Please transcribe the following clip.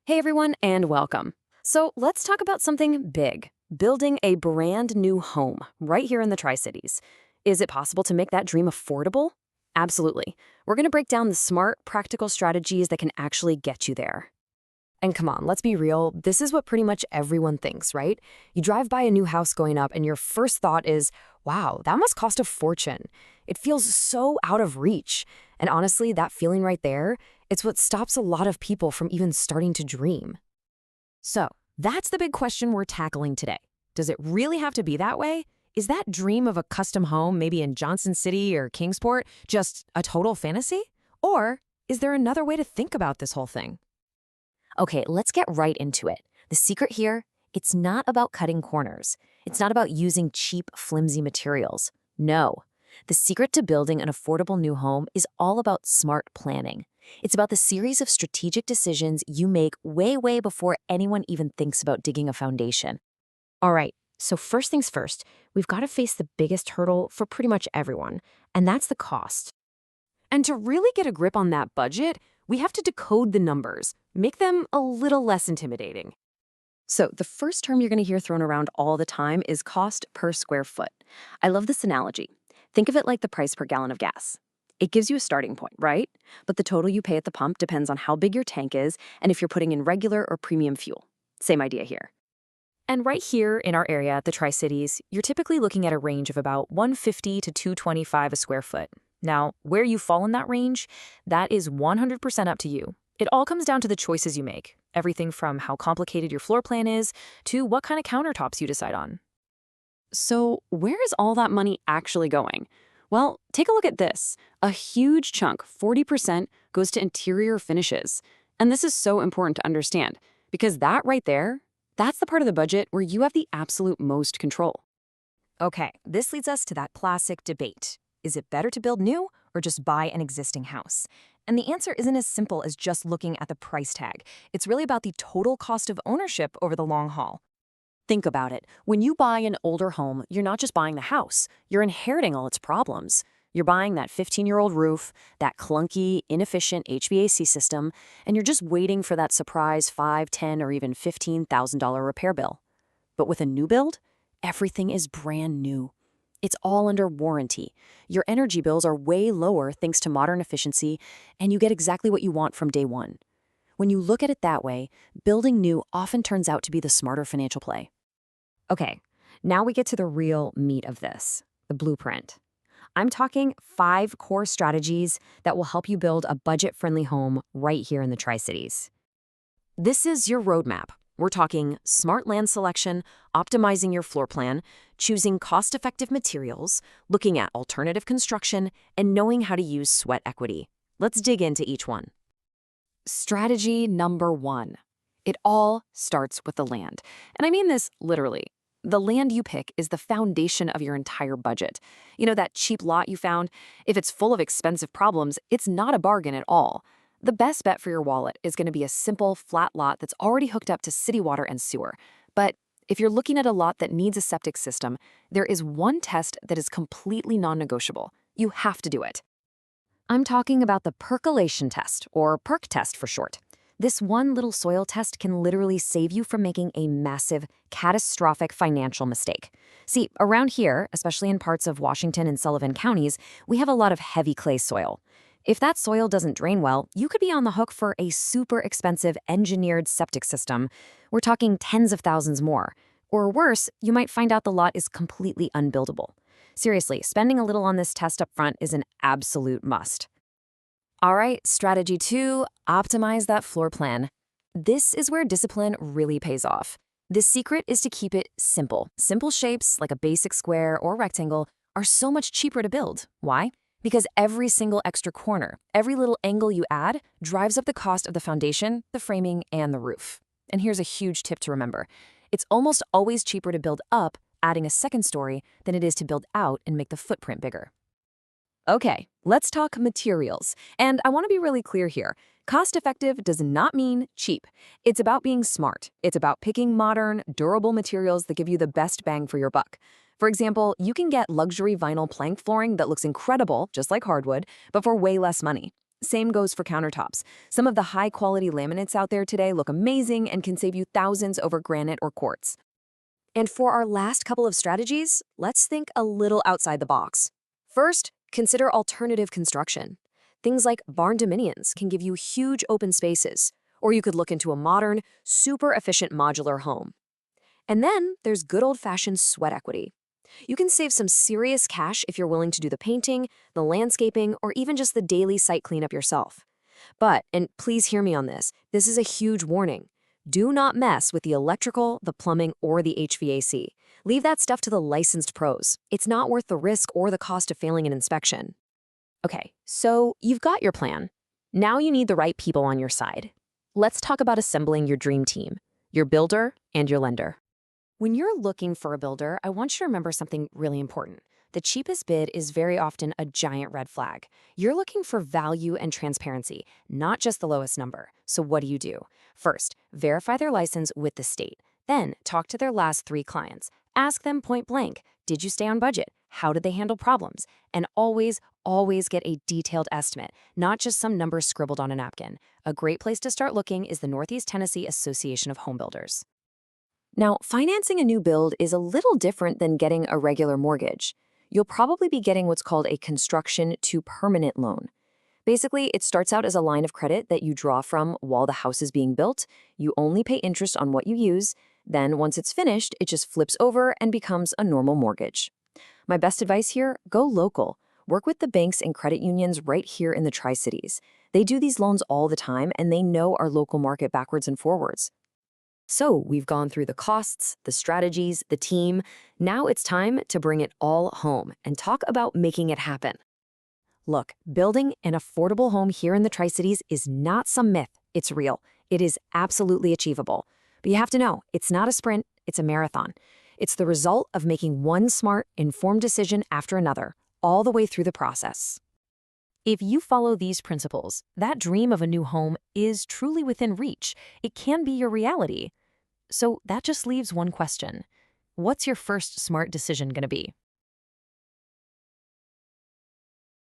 Hey everyone, and welcome. So let's talk about something big, building a brand new home right here in the Tri-Cities. Is it possible to make that dream affordable? Absolutely. We're going to break down the smart, practical strategies that can actually get you there. And come on, let's be real, this is what pretty much everyone thinks, right? You drive by a new house going up and your first thought is, wow, that must cost a fortune. It feels so out of reach. And honestly, that feeling right there, it's what stops a lot of people from even starting to dream. So, that's the big question we're tackling today. Does it really have to be that way? Is that dream of a custom home, maybe in Johnson City or Kingsport, just a total fantasy? Or is there another way to think about this whole thing? Okay, let's get right into it. The secret here, it's not about cutting corners. It's not about using cheap, flimsy materials. No. The secret to building an affordable new home is all about smart planning. It's about the series of strategic decisions you make way before anyone even thinks about digging a foundation. All right, so first things first, we've got to face the biggest hurdle for pretty much everyone, and that's the cost. And to really get a grip on that budget, we have to decode the numbers, make them a little less intimidating. So the first term you're going to hear thrown around all the time is cost per square foot. I love this analogy. Think of it like the price per gallon of gas. It gives you a starting point, right? But the total you pay at the pump depends on how big your tank is and if you're putting in regular or premium fuel. Same idea here. And right here in our area, the Tri-Cities, you're typically looking at a range of about $150 to $225 a square foot. Now, where you fall in that range, that is 100% up to you. It all comes down to the choices you make. Everything from how complicated your floor plan is to what kind of countertops you decide on. So, where is all that money actually going? Well, take a look at this. A huge chunk, 40%, goes to interior finishes. And this is so important to understand because that right there, that's the part of the budget where you have the absolute most control. Okay, this leads us to that classic debate. Is it better to build new or just buy an existing house? And the answer isn't as simple as just looking at the price tag. It's really about the total cost of ownership over the long haul. Think about it. When you buy an older home, you're not just buying the house. You're inheriting all its problems. You're buying that 15-year-old roof, that clunky, inefficient HVAC system, and you're just waiting for that surprise $5, $10, or even $15,000 repair bill. But with a new build, everything is brand new. It's all under warranty. Your energy bills are way lower thanks to modern efficiency, and you get exactly what you want from day one. When you look at it that way, building new often turns out to be the smarter financial play. Okay, now we get to the real meat of this, the blueprint. I'm talking 5 core strategies that will help you build a budget-friendly home right here in the Tri-Cities. This is your roadmap. We're talking smart land selection, optimizing your floor plan, choosing cost-effective materials, looking at alternative construction, and knowing how to use sweat equity. Let's dig into each one. Strategy number 1. It all starts with the land. And I mean this literally. The land you pick is the foundation of your entire budget. You know that cheap lot you found? If it's full of expensive problems, it's not a bargain at all. The best bet for your wallet is going to be a simple, flat lot that's already hooked up to city water and sewer. But if you're looking at a lot that needs a septic system, there is one test that is completely non-negotiable. You have to do it. I'm talking about the percolation test, or perc test for short. This one little soil test can literally save you from making a massive, catastrophic financial mistake. See, around here, especially in parts of Washington and Sullivan counties, we have a lot of heavy clay soil. If that soil doesn't drain well, you could be on the hook for a super expensive engineered septic system. We're talking tens of thousands more. Or worse, you might find out the lot is completely unbuildable. Seriously, spending a little on this test up front is an absolute must. All right, strategy 2, optimize that floor plan. This is where discipline really pays off. The secret is to keep it simple. Simple shapes, like a basic square or rectangle, are so much cheaper to build. Why? Because every single extra corner, every little angle you add, drives up the cost of the foundation, the framing, and the roof. And here's a huge tip to remember. It's almost always cheaper to build up, adding a second story, than it is to build out and make the footprint bigger. Okay, let's talk materials. And I want to be really clear here. Cost-effective does not mean cheap. It's about being smart. It's about picking modern, durable materials that give you the best bang for your buck. For example, you can get luxury vinyl plank flooring that looks incredible, just like hardwood, but for way less money. Same goes for countertops. Some of the high-quality laminates out there today look amazing and can save you thousands over granite or quartz. And for our last couple of strategies, let's think a little outside the box. First, consider alternative construction. Things like barn dominions can give you huge open spaces, or you could look into a modern, super efficient modular home. And then there's good old-fashioned sweat equity. You can save some serious cash if you're willing to do the painting, the landscaping, or even just the daily site cleanup yourself. But, and please hear me on this is a huge warning. Do not mess with the electrical, the plumbing, or the HVAC. Leave that stuff to the licensed pros. It's not worth the risk or the cost of failing an inspection. Okay, so you've got your plan. Now you need the right people on your side. Let's talk about assembling your dream team, your builder and your lender. When you're looking for a builder, I want you to remember something really important. The cheapest bid is very often a giant red flag. You're looking for value and transparency, not just the lowest number. So what do? First, verify their license with the state. Then, talk to their last 3 clients. Ask them point blank, did you stay on budget? How did they handle problems? And always get a detailed estimate, not just some numbers scribbled on a napkin. A great place to start looking is the Northeast Tennessee Association of Home Builders. Now, financing a new build is a little different than getting a regular mortgage. You'll probably be getting what's called a construction-to-permanent loan. Basically, it starts out as a line of credit that you draw from while the house is being built. You only pay interest on what you use. Then, once it's finished, it just flips over and becomes a normal mortgage. My best advice here, go local. Work with the banks and credit unions right here in the Tri-Cities. They do these loans all the time, and they know our local market backwards and forwards. So we've gone through the costs, the strategies, the team. Now it's time to bring it all home and talk about making it happen. Look, building an affordable home here in the Tri-Cities is not some myth. It's real. It is absolutely achievable. But you have to know, it's not a sprint, it's a marathon. It's the result of making one smart, informed decision after another, all the way through the process. If you follow these principles, that dream of a new home is truly within reach. It can be your reality. So that just leaves one question. What's your first smart decision going to be?